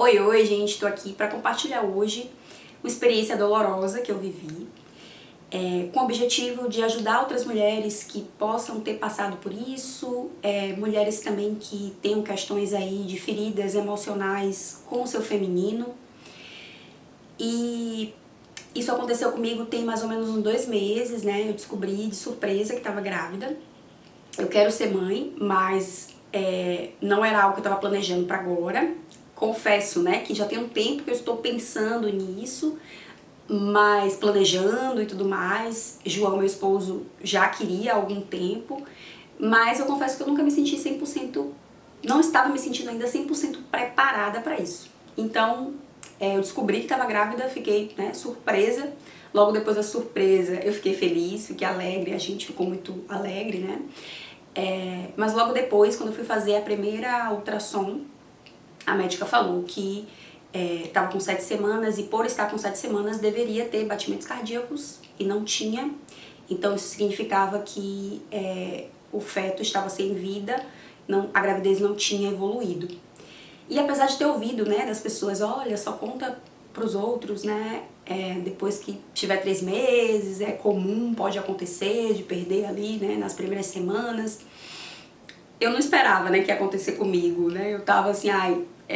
Oi, oi, gente, tô aqui para compartilhar hoje uma experiência dolorosa que eu vivi, com o objetivo de ajudar outras mulheres que possam ter passado por isso, mulheres também que tenham questões aí de feridas emocionais com o seu feminino. E isso aconteceu comigo tem mais ou menos uns 2 meses, né? Eu descobri de surpresa que estava grávida. Eu quero ser mãe, mas não era algo que eu estava planejando para agora. Confesso, né, que já tem um tempo que eu estou pensando nisso, mas planejando e tudo mais. João, meu esposo, já queria há algum tempo, mas eu confesso que eu nunca me senti 100%, não estava me sentindo ainda 100% preparada para isso. Então, eu descobri que estava grávida, fiquei, né, surpresa. Logo depois da surpresa, eu fiquei feliz, fiquei alegre, a gente ficou muito alegre, né? Mas logo depois, quando eu fui fazer a primeira ultrassom, a médica falou que estava com 7 semanas e por estar com 7 semanas deveria ter batimentos cardíacos e não tinha. Então isso significava que o feto estava sem vida, a gravidez não tinha evoluído. E apesar de ter ouvido, né, das pessoas, olha, só conta pros outros, né, depois que tiver 3 meses, é comum, pode acontecer de perder ali, né, nas primeiras semanas. Eu não esperava, né, que ia acontecer comigo, né, eu tava assim,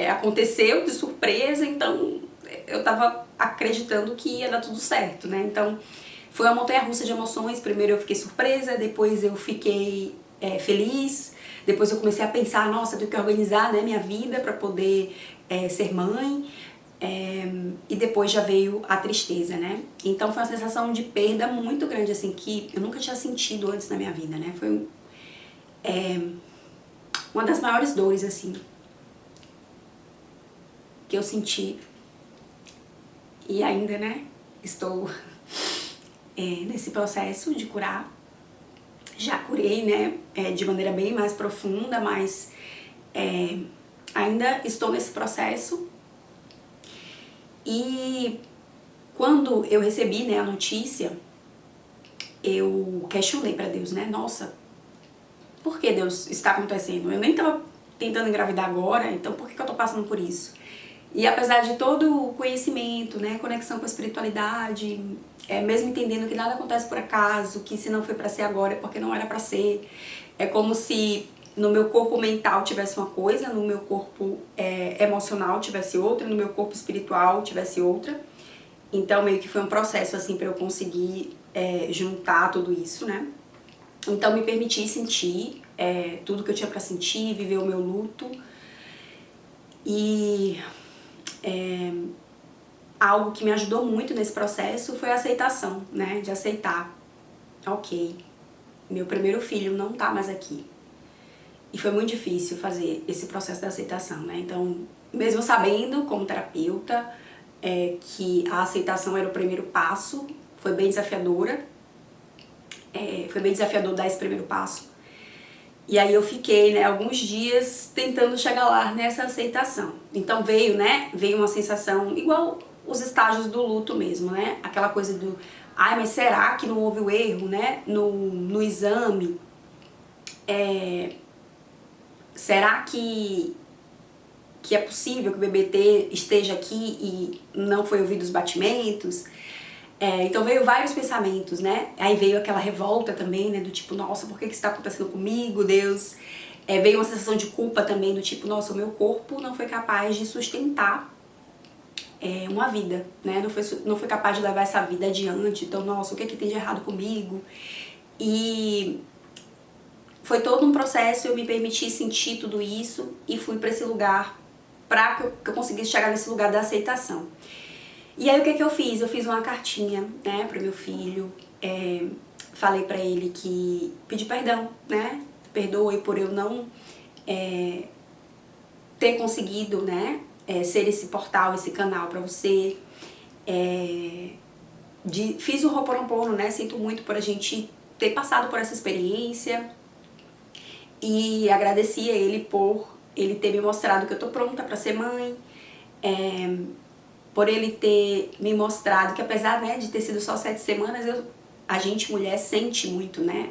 aconteceu de surpresa, então eu tava acreditando que ia dar tudo certo, né, então foi uma montanha-russa de emoções. Primeiro eu fiquei surpresa, depois eu fiquei feliz, depois eu comecei a pensar, nossa, eu tenho que organizar, né, minha vida para poder ser mãe, e depois já veio a tristeza, né, então foi uma sensação de perda muito grande, assim, que eu nunca tinha sentido antes na minha vida, né, foi uma das maiores dores, assim, que eu senti e ainda, né, estou nesse processo de curar. Já curei, né, de maneira bem mais profunda, mas ainda estou nesse processo. E quando eu recebi, né, a notícia, eu questionei para Deus, né, nossa, por que Deus está acontecendo? Eu nem estava tentando engravidar agora, então por que eu tô passando por isso? E apesar de todo o conhecimento, né, conexão com a espiritualidade, mesmo entendendo que nada acontece por acaso, que se não foi para ser agora é porque não era para ser, é como se no meu corpo mental tivesse uma coisa, no meu corpo emocional tivesse outra, no meu corpo espiritual tivesse outra. Então meio que foi um processo assim para eu conseguir juntar tudo isso, né? Então me permiti sentir tudo que eu tinha para sentir, viver o meu luto. E algo que me ajudou muito nesse processo foi a aceitação, né? De aceitar, ok, meu primeiro filho não tá mais aqui. E foi muito difícil fazer esse processo da aceitação, né? Então, mesmo sabendo, como terapeuta, que a aceitação era o primeiro passo, foi bem desafiadora. Foi bem desafiador dar esse primeiro passo. E aí eu fiquei, né, alguns dias tentando chegar lá nessa aceitação. Então veio uma sensação igual os estágios do luto mesmo, né? Aquela coisa do, mas será que não houve o erro, né? No exame? Será que é possível que o bebê esteja aqui e não foi ouvido os batimentos? Então veio vários pensamentos, né? Aí veio aquela revolta também, né? Do tipo, nossa, por que isso está acontecendo comigo, Deus? Veio uma sensação de culpa também, do tipo, nossa, o meu corpo não foi capaz de sustentar uma vida, né? Não foi capaz de levar essa vida adiante. Então, nossa, o que tem de errado comigo? E foi todo um processo, eu me permiti sentir tudo isso e fui para esse lugar, para que eu conseguisse chegar nesse lugar da aceitação. E aí o que eu fiz? Eu fiz uma cartinha, né, pro meu filho, falei pra ele que pedi perdão, né, perdoe por eu não ter conseguido, né, ser esse portal, esse canal pra você. Fiz o Ho'oponopono, né, sinto muito por a gente ter passado por essa experiência e agradeci a ele por ele ter me mostrado que eu tô pronta pra ser mãe, por ele ter me mostrado que apesar, né, de ter sido só 7 semanas, a gente mulher sente muito, né,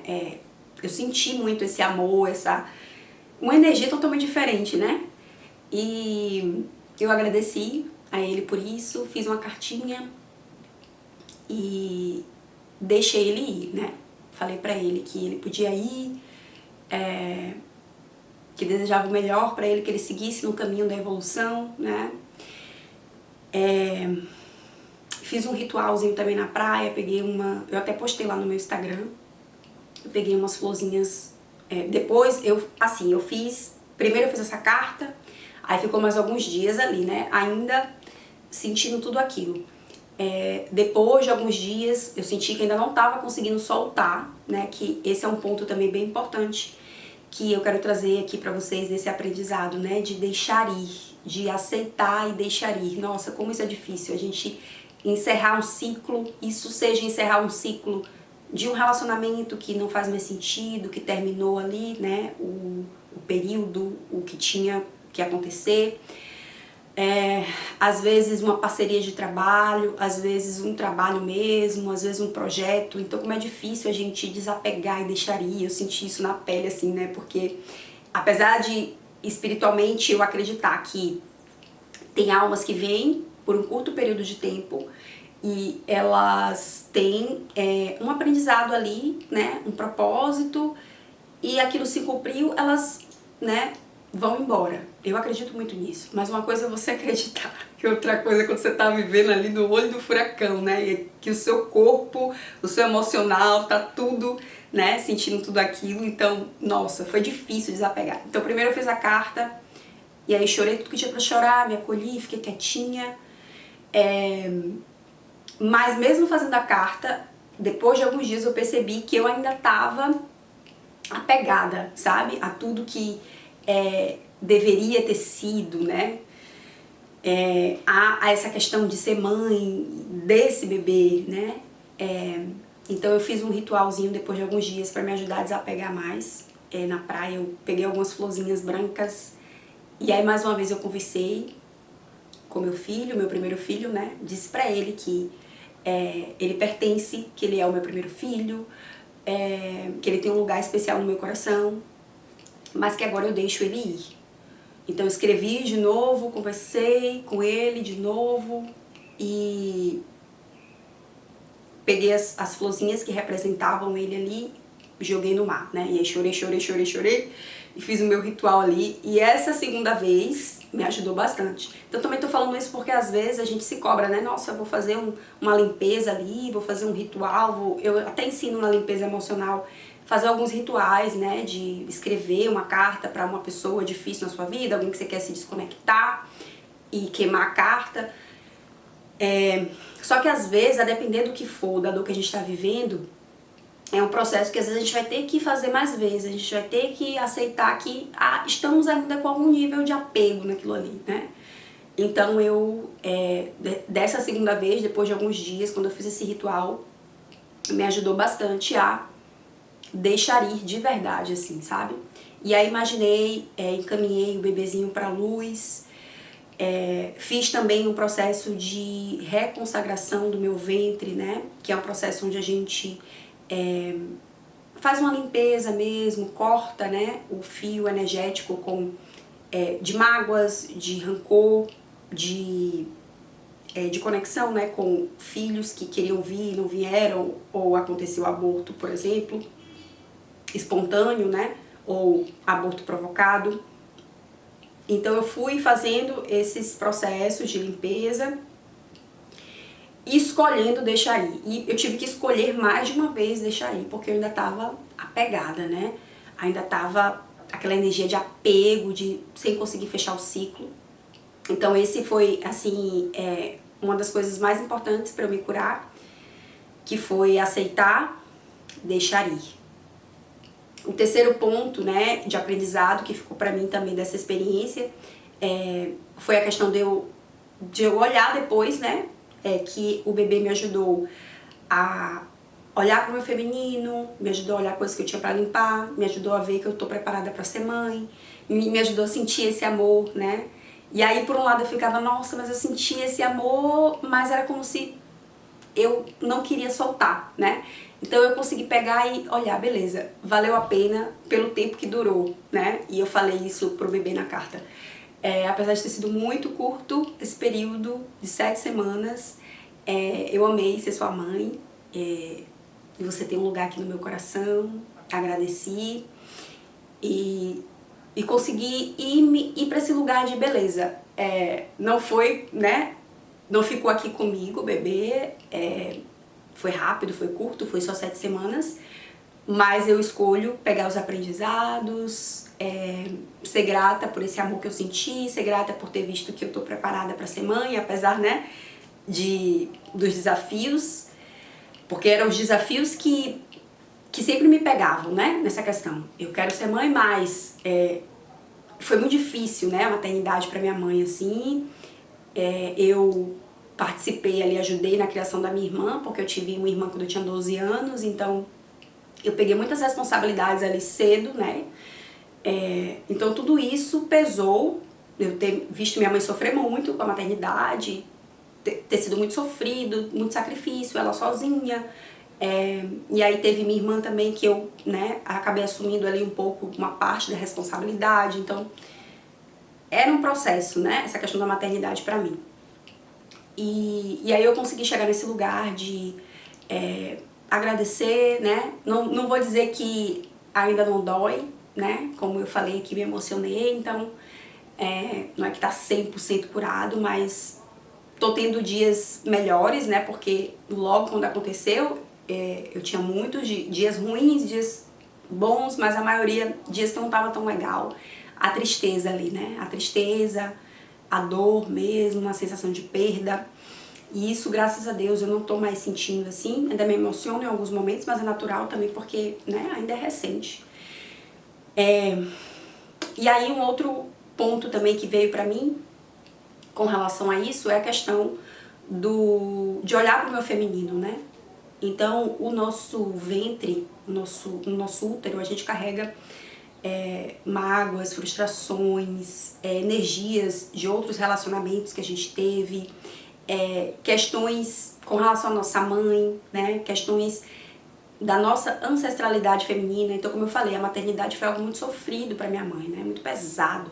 eu senti muito esse amor, uma energia totalmente diferente, né, e Eu agradeci a ele por isso, fiz uma cartinha e deixei ele ir, né? Falei pra ele que ele podia ir, que desejava o melhor pra ele, que ele seguisse no caminho da evolução, né? Fiz um ritualzinho também na praia, peguei uma... Eu até postei lá no meu Instagram. Eu peguei umas florzinhas... depois, eu fiz... Primeiro eu fiz essa carta, aí ficou mais alguns dias ali, né? Ainda sentindo tudo aquilo. Depois de alguns dias, eu senti que ainda não estava conseguindo soltar, né? Que esse é um ponto também bem importante, que eu quero trazer aqui pra vocês nesse aprendizado, né? De deixar ir, de aceitar e deixar ir. Nossa, como isso é difícil, a gente encerrar um ciclo, isso seja encerrar um ciclo de um relacionamento que não faz mais sentido, que terminou ali, né? O período, o que tinha que acontecer. Às vezes uma parceria de trabalho, às vezes um trabalho mesmo, às vezes um projeto. Então como é difícil a gente desapegar e deixar ir. Eu senti isso na pele, assim, né? Porque apesar de espiritualmente eu acreditar que tem almas que vêm por um curto período de tempo e elas têm um aprendizado ali, né? Um propósito, e aquilo se cumpriu, elas, né, vão embora. Eu acredito muito nisso. Mas uma coisa é você acreditar, e outra coisa é quando você tá vivendo ali no olho do furacão, né? E que o seu corpo, o seu emocional, tá tudo, né, sentindo tudo aquilo. Então, nossa, foi difícil desapegar. Então, primeiro eu fiz a carta, e aí chorei tudo que tinha pra chorar, me acolhi, fiquei quietinha. Mas mesmo fazendo a carta, depois de alguns dias eu percebi que eu ainda tava apegada, sabe? A tudo que deveria ter sido, né? A essa questão de ser mãe desse bebê, né? Então eu fiz um ritualzinho depois de alguns dias para me ajudar a desapegar mais. Na praia eu peguei algumas florzinhas brancas e aí mais uma vez eu conversei com meu filho, meu primeiro filho, né? Disse pra ele que ele pertence, que ele é o meu primeiro filho, que ele tem um lugar especial no meu coração, mas que agora eu deixo ele ir. Então eu escrevi de novo, conversei com ele de novo e peguei as florzinhas que representavam ele ali, joguei no mar, né? E aí chorei e fiz o meu ritual ali. E essa segunda vez me ajudou bastante. Então também tô falando isso porque às vezes a gente se cobra, né? Nossa, eu vou fazer uma limpeza ali, vou fazer um ritual, eu até ensino na limpeza emocional fazer alguns rituais, né? De escrever uma carta para uma pessoa difícil na sua vida, alguém que você quer se desconectar e queimar a carta. Só que às vezes, a depender do que for, da dor que a gente está vivendo, é um processo que às vezes a gente vai ter que fazer mais vezes, a gente vai ter que aceitar que estamos ainda com algum nível de apego naquilo ali, né? Então dessa segunda vez, depois de alguns dias, quando eu fiz esse ritual, me ajudou bastante a deixar ir de verdade, assim, sabe? E aí imaginei, encaminhei o bebezinho pra luz, fiz também um processo de reconsagração do meu ventre, né? Que é um processo onde a gente faz uma limpeza mesmo, corta, né, o fio energético de mágoas, de rancor, de conexão, né, com filhos que queriam vir e não vieram, ou aconteceu aborto, por exemplo, espontâneo, né, ou aborto provocado. Então eu fui fazendo esses processos de limpeza e escolhendo deixar ir. E eu tive que escolher mais de uma vez deixar ir, porque eu ainda estava apegada, né? Ainda estava aquela energia de apego, sem conseguir fechar o ciclo. Então esse foi, assim, uma das coisas mais importantes para eu me curar, que foi aceitar, deixar ir. O terceiro ponto, né, de aprendizado que ficou pra mim também dessa experiência foi a questão de eu olhar depois, né, que o bebê me ajudou a olhar pro meu feminino, me ajudou a olhar coisas que eu tinha pra limpar, me ajudou a ver que eu tô preparada pra ser mãe, me ajudou a sentir esse amor, né. E aí, por um lado, eu ficava, nossa, mas eu sentia esse amor, mas era como se eu não queria soltar, né? Então eu consegui pegar e olhar, beleza, valeu a pena pelo tempo que durou, né? E eu falei isso pro bebê na carta. Apesar de ter sido muito curto esse período de 7 semanas, eu amei ser sua mãe, e você tem um lugar aqui no meu coração, agradeci e consegui ir para esse lugar de beleza. Não foi, né, não ficou aqui comigo o bebê, foi rápido, foi curto, foi só 7 semanas, mas eu escolho pegar os aprendizados, ser grata por esse amor que eu senti, ser grata por ter visto que eu tô preparada para ser mãe, apesar, né, dos desafios, porque eram os desafios que sempre me pegavam, né, nessa questão. Eu quero ser mãe, mas foi muito difícil, né, a maternidade para minha mãe, assim. Eu participei ali, ajudei na criação da minha irmã, porque eu tive uma irmã quando eu tinha 12 anos, então eu peguei muitas responsabilidades ali cedo, né? Então tudo isso pesou, eu ter visto minha mãe sofrer muito com a maternidade, ter sido muito sofrido, muito sacrifício, ela sozinha. E aí teve minha irmã também que eu, né, acabei assumindo ali um pouco uma parte da responsabilidade, então era um processo, né, essa questão da maternidade pra mim. E aí eu consegui chegar nesse lugar de agradecer, né? Não vou dizer que ainda não dói, né? Como eu falei aqui, me emocionei, então não é que tá 100% curado, mas tô tendo dias melhores, né? Porque logo quando aconteceu, eu tinha muitos dias ruins, dias bons, mas a maioria dias que não tava tão legal. A tristeza ali, né? A tristeza, a dor mesmo, a sensação de perda. E isso, graças a Deus, eu não tô mais sentindo assim. Ainda me emociono em alguns momentos, mas é natural também porque, né, ainda é recente. E aí um outro ponto também que veio pra mim com relação a isso é a questão de olhar pro meu feminino, né? Então, o nosso ventre, o nosso útero, a gente carrega mágoas, frustrações, energias de outros relacionamentos que a gente teve, questões com relação à nossa mãe, né? Questões da nossa ancestralidade feminina. Então, como eu falei, a maternidade foi algo muito sofrido para minha mãe, né? Muito pesado.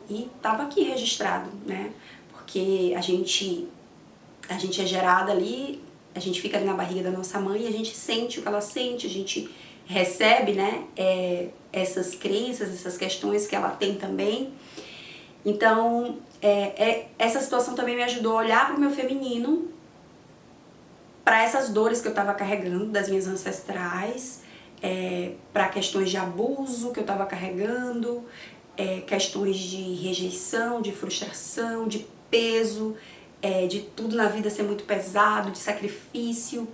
E estava aqui registrado, né? Porque a gente é gerada ali, a gente fica ali na barriga da nossa mãe e a gente sente o que ela sente, a gente recebe, né, essas crenças, essas questões que ela tem também. Então, essa situação também me ajudou a olhar para o meu feminino, para essas dores que eu estava carregando das minhas ancestrais, para questões de abuso que eu estava carregando, questões de rejeição, de frustração, de peso, de tudo na vida ser muito pesado, de sacrifício.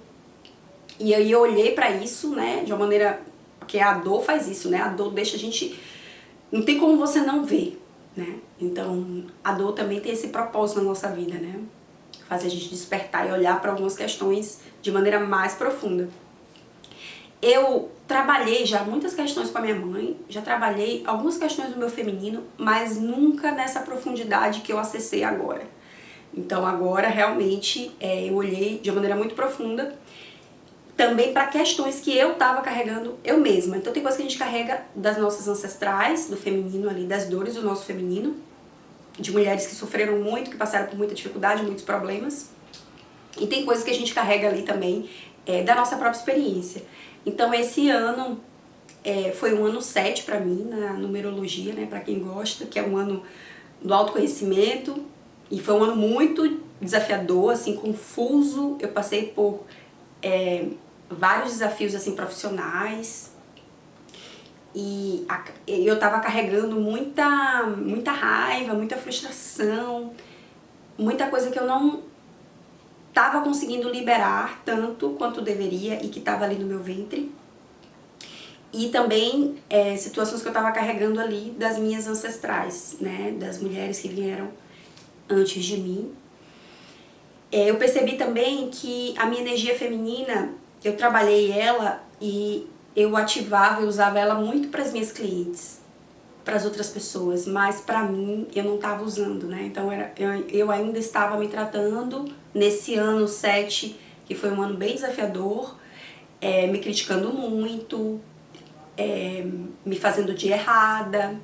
E aí eu olhei pra isso, né, de uma maneira, porque a dor faz isso, né, a dor deixa a gente, não tem como você não ver, né, então a dor também tem esse propósito na nossa vida, né, fazer a gente despertar e olhar para algumas questões de maneira mais profunda. Eu trabalhei já muitas questões com a minha mãe, já trabalhei algumas questões do meu feminino, mas nunca nessa profundidade que eu acessei agora. Então agora realmente eu olhei de uma maneira muito profunda também para questões que eu tava carregando eu mesma. Então tem coisas que a gente carrega das nossas ancestrais, do feminino ali, das dores do nosso feminino, de mulheres que sofreram muito, que passaram por muita dificuldade, muitos problemas. E tem coisas que a gente carrega ali também da nossa própria experiência. Então esse ano foi um ano 7 para mim na numerologia, né, para quem gosta, que é um ano do autoconhecimento, e foi um ano muito desafiador, assim, confuso. Eu passei por vários desafios assim profissionais e eu tava carregando muita raiva, muita frustração, muita coisa que eu não tava conseguindo liberar tanto quanto deveria e que tava ali no meu ventre. E também situações que eu tava carregando ali das minhas ancestrais, né, das mulheres que vieram antes de mim. Eu percebi também que a minha energia feminina, eu trabalhei ela e eu ativava, eu usava ela muito para as minhas clientes, para as outras pessoas, mas para mim eu não estava usando, né? Então eu ainda estava me tratando nesse ano 7, que foi um ano bem desafiador, me criticando muito, me fazendo de errada,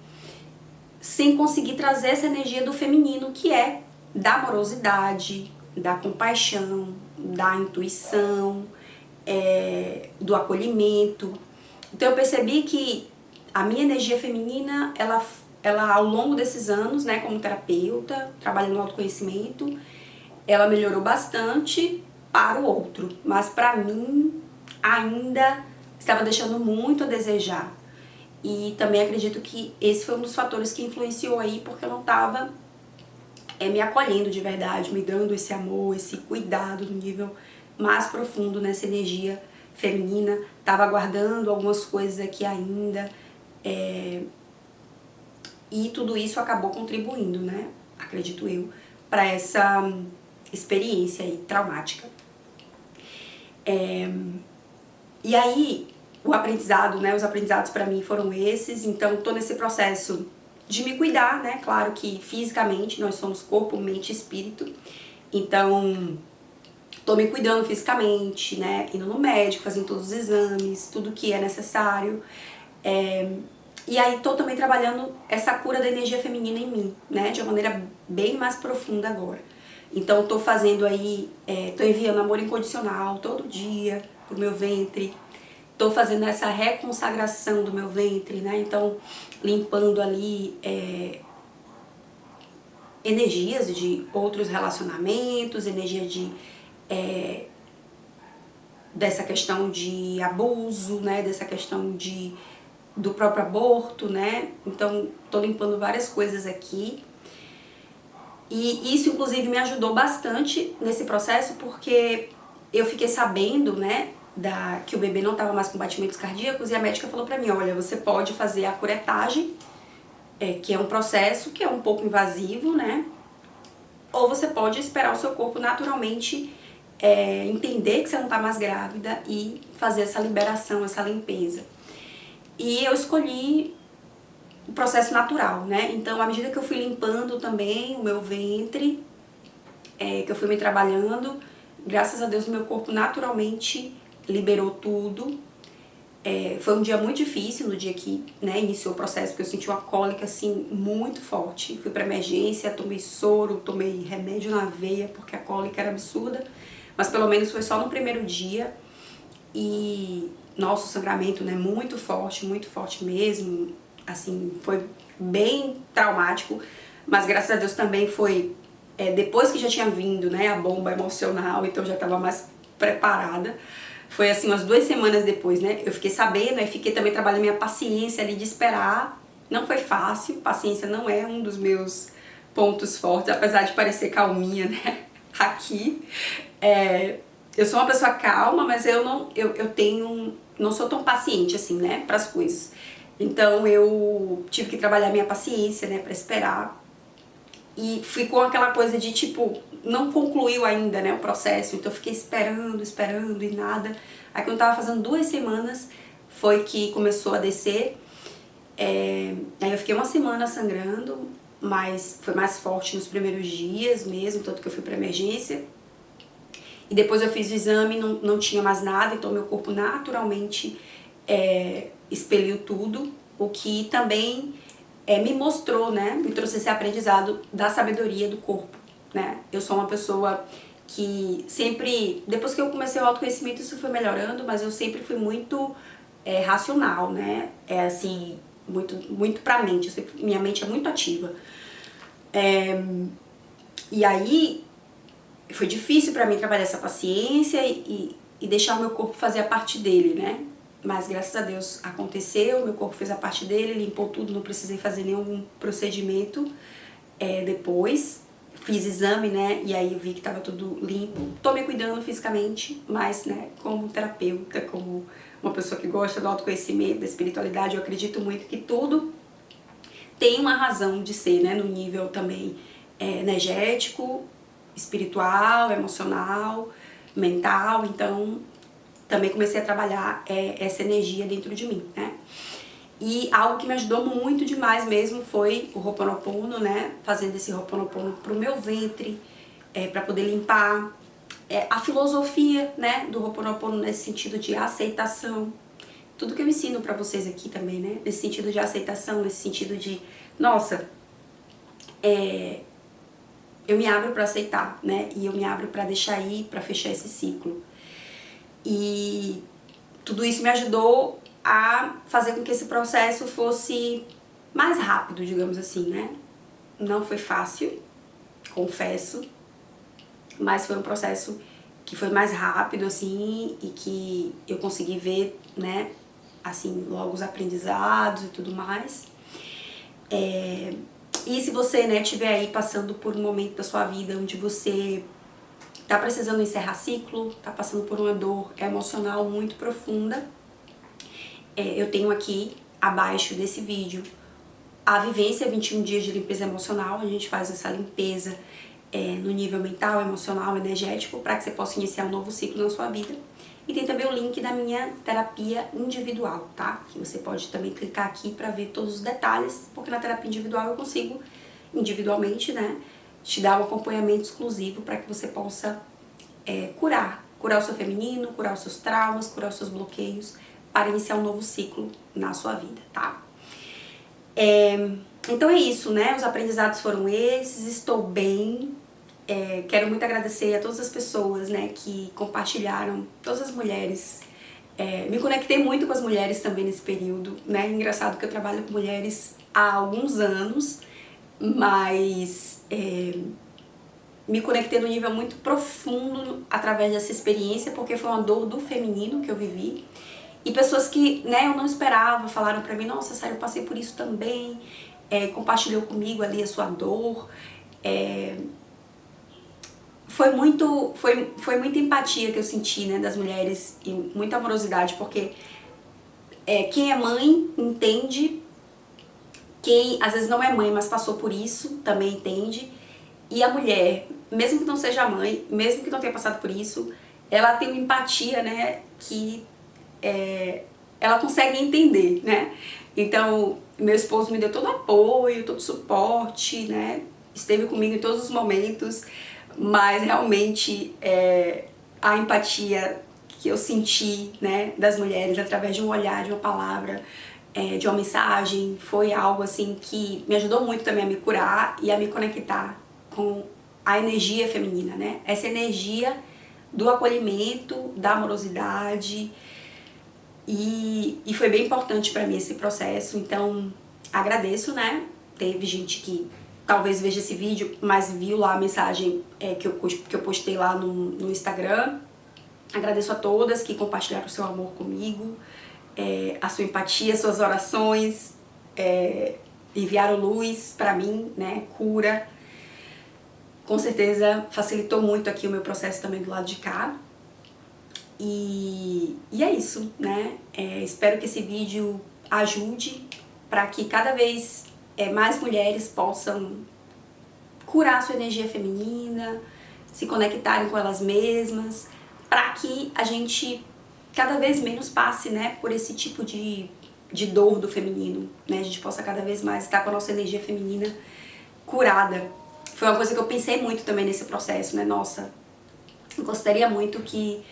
sem conseguir trazer essa energia do feminino, que é da amorosidade, da compaixão, da intuição, do acolhimento. Então eu percebi que a minha energia feminina, ela ao longo desses anos, né, como terapeuta, trabalhando no autoconhecimento, ela melhorou bastante para o outro, mas para mim ainda estava deixando muito a desejar. E também acredito que esse foi um dos fatores que influenciou aí, porque eu não estava me acolhendo de verdade, me dando esse amor, esse cuidado no nível mais profundo nessa energia feminina. Estava guardando algumas coisas aqui ainda, e tudo isso acabou contribuindo, né, acredito eu, para essa experiência aí traumática. E aí, o aprendizado, né, os aprendizados para mim foram esses. Então tô nesse processo de me cuidar, né, claro que fisicamente nós somos corpo, mente e espírito, então tô me cuidando fisicamente, né, indo no médico, fazendo todos os exames, tudo que é necessário, e aí tô também trabalhando essa cura da energia feminina em mim, né, de uma maneira bem mais profunda agora. Então tô fazendo aí, tô enviando amor incondicional todo dia pro meu ventre, tô fazendo essa reconsagração do meu ventre, né, então limpando ali energias de outros relacionamentos, energia de dessa questão de abuso, né, dessa questão do próprio aborto, né, então tô limpando várias coisas aqui. E isso inclusive me ajudou bastante nesse processo, porque eu fiquei sabendo, né, que o bebê não estava mais com batimentos cardíacos, e a médica falou pra mim, olha, você pode fazer a curetagem, que é um processo que é um pouco invasivo, né, ou você pode esperar o seu corpo naturalmente entender que você não está mais grávida e fazer essa liberação, essa limpeza. E eu escolhi o processo natural, né? Então, à medida que eu fui limpando também o meu ventre, que eu fui me trabalhando, graças a Deus o meu corpo naturalmente liberou tudo. Foi um dia muito difícil, no dia que, né, iniciou o processo, porque eu senti uma cólica assim muito forte. Fui pra emergência, tomei soro, tomei remédio na veia, porque a cólica era absurda. Mas pelo menos foi só no primeiro dia. E nosso sangramento, né, muito forte mesmo. Assim, foi bem traumático. Mas graças a Deus também foi depois que já tinha vindo, né, a bomba emocional, então eu já estava mais preparada. Foi assim, umas 2 semanas depois, né, eu fiquei sabendo, e fiquei também trabalhando minha paciência ali de esperar. Não foi fácil, paciência não é um dos meus pontos fortes, apesar de parecer calminha, né, aqui. Eu sou uma pessoa calma, mas eu não sou tão paciente assim, né, para as coisas. Então eu tive que trabalhar minha paciência, né, para esperar. E ficou aquela coisa de tipo, não concluiu ainda, né, o processo, então eu fiquei esperando e nada. Aí quando eu tava fazendo 2 semanas, foi que começou a descer. Aí eu fiquei 1 semana sangrando, mas foi mais forte nos primeiros dias mesmo, tanto que eu fui pra emergência. E depois eu fiz o exame, não tinha mais nada, então meu corpo naturalmente expeliu tudo, o que também me mostrou, né, me trouxe esse aprendizado da sabedoria do corpo, né. Eu sou uma pessoa que sempre, depois que eu comecei o autoconhecimento, isso foi melhorando, mas eu sempre fui muito racional, né, assim, muito pra mente, minha mente é muito ativa. E aí, foi difícil pra mim trabalhar essa paciência e deixar o meu corpo fazer a parte dele, né? Mas graças a Deus aconteceu, meu corpo fez a parte dele, limpou tudo, não precisei fazer nenhum procedimento depois. Fiz exame, né? E aí eu vi que tava tudo limpo. Tô me cuidando fisicamente, mas, né, como terapeuta, como uma pessoa que gosta do autoconhecimento, da espiritualidade, eu acredito muito que tudo tem uma razão de ser, né? No nível também energético, espiritual, emocional, mental. Então também comecei a trabalhar essa energia dentro de mim, né? E algo que me ajudou muito demais mesmo foi o Ho'oponopono, né? Fazendo esse Ho'oponopono pro meu ventre, pra poder limpar. A filosofia, né, do Ho'oponopono nesse sentido de aceitação. Tudo que eu ensino pra vocês aqui também, né? Nesse sentido de aceitação, nesse sentido de, nossa, eu me abro para aceitar, né? E eu me abro para deixar ir, para fechar esse ciclo. E tudo isso me ajudou a fazer com que esse processo fosse mais rápido, digamos assim, né? Não foi fácil, confesso, mas foi um processo que foi mais rápido, assim, e que eu consegui ver, né, assim, logo os aprendizados e tudo mais. E se você, né, estiver aí passando por um momento da sua vida onde você tá precisando encerrar ciclo, tá passando por uma dor emocional muito profunda, eu tenho aqui, abaixo desse vídeo, a vivência 21 dias de limpeza emocional. A gente faz essa limpeza no nível mental, emocional, energético, para que você possa iniciar um novo ciclo na sua vida. E tem também o link da minha terapia individual, tá? Que você pode também clicar aqui para ver todos os detalhes, porque na terapia individual eu consigo, individualmente, né, te dar um acompanhamento exclusivo para que você possa curar o seu feminino, curar os seus traumas, curar os seus bloqueios, para iniciar um novo ciclo na sua vida, tá? Então é isso, né? Os aprendizados foram esses, estou bem. Quero muito agradecer a todas as pessoas, né, que compartilharam, todas as mulheres. Me conectei muito com as mulheres também nesse período, né? Engraçado que eu trabalho com mulheres há alguns anos, mas me conectei num nível muito profundo através dessa experiência, porque foi uma dor do feminino que eu vivi. E pessoas que, né, eu não esperava, falaram pra mim, nossa, sério, eu passei por isso também, compartilhou comigo ali a sua dor. Foi muita empatia que eu senti, né, das mulheres, e muita amorosidade, porque quem é mãe entende, quem às vezes não é mãe, mas passou por isso, também entende. E a mulher, mesmo que não seja mãe, mesmo que não tenha passado por isso, ela tem uma empatia, né, que ela consegue entender, né? Então, meu esposo me deu todo o apoio, todo o suporte, né? Esteve comigo em todos os momentos, mas realmente a empatia que eu senti, né, das mulheres através de um olhar, de uma palavra, de uma mensagem, foi algo assim que me ajudou muito também a me curar e a me conectar com a energia feminina, né? Essa energia do acolhimento, da amorosidade. E foi bem importante pra mim esse processo, então agradeço, né? Teve gente que talvez veja esse vídeo, mas viu lá a mensagem que eu postei lá no Instagram. Agradeço a todas que compartilharam o seu amor comigo, a sua empatia, suas orações, enviaram luz pra mim, né? Cura. Com certeza facilitou muito aqui o meu processo também do lado de cá. E é isso, né? Espero que esse vídeo ajude para que cada vez mais mulheres possam curar sua energia feminina, se conectarem com elas mesmas, para que a gente cada vez menos passe, né, por esse tipo de dor do feminino, né? A gente possa cada vez mais estar com a nossa energia feminina curada. Foi uma coisa que eu pensei muito também nesse processo, né? Nossa, eu gostaria muito que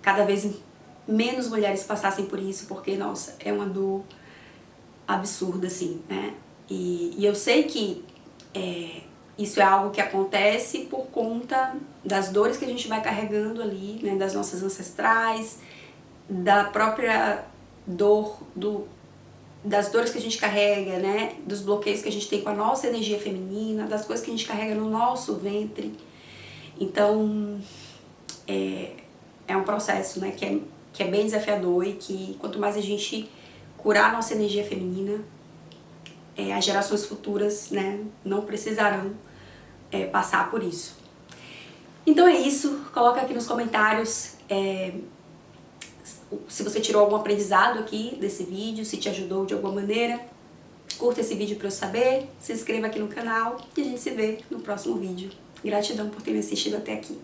cada vez menos mulheres passassem por isso, porque, nossa, é uma dor absurda, assim, né? E eu sei que isso é algo que acontece por conta das dores que a gente vai carregando ali, né? Das nossas ancestrais, da própria dor, das dores que a gente carrega, né? Dos bloqueios que a gente tem com a nossa energia feminina, das coisas que a gente carrega no nosso ventre. Então, é um processo, né, que é bem desafiador e que quanto mais a gente curar a nossa energia feminina, as gerações futuras, né, não precisarão passar por isso. Então é isso, coloca aqui nos comentários se você tirou algum aprendizado aqui desse vídeo, se te ajudou de alguma maneira. Curta esse vídeo para eu saber, se inscreva aqui no canal e a gente se vê no próximo vídeo. Gratidão por ter me assistido até aqui.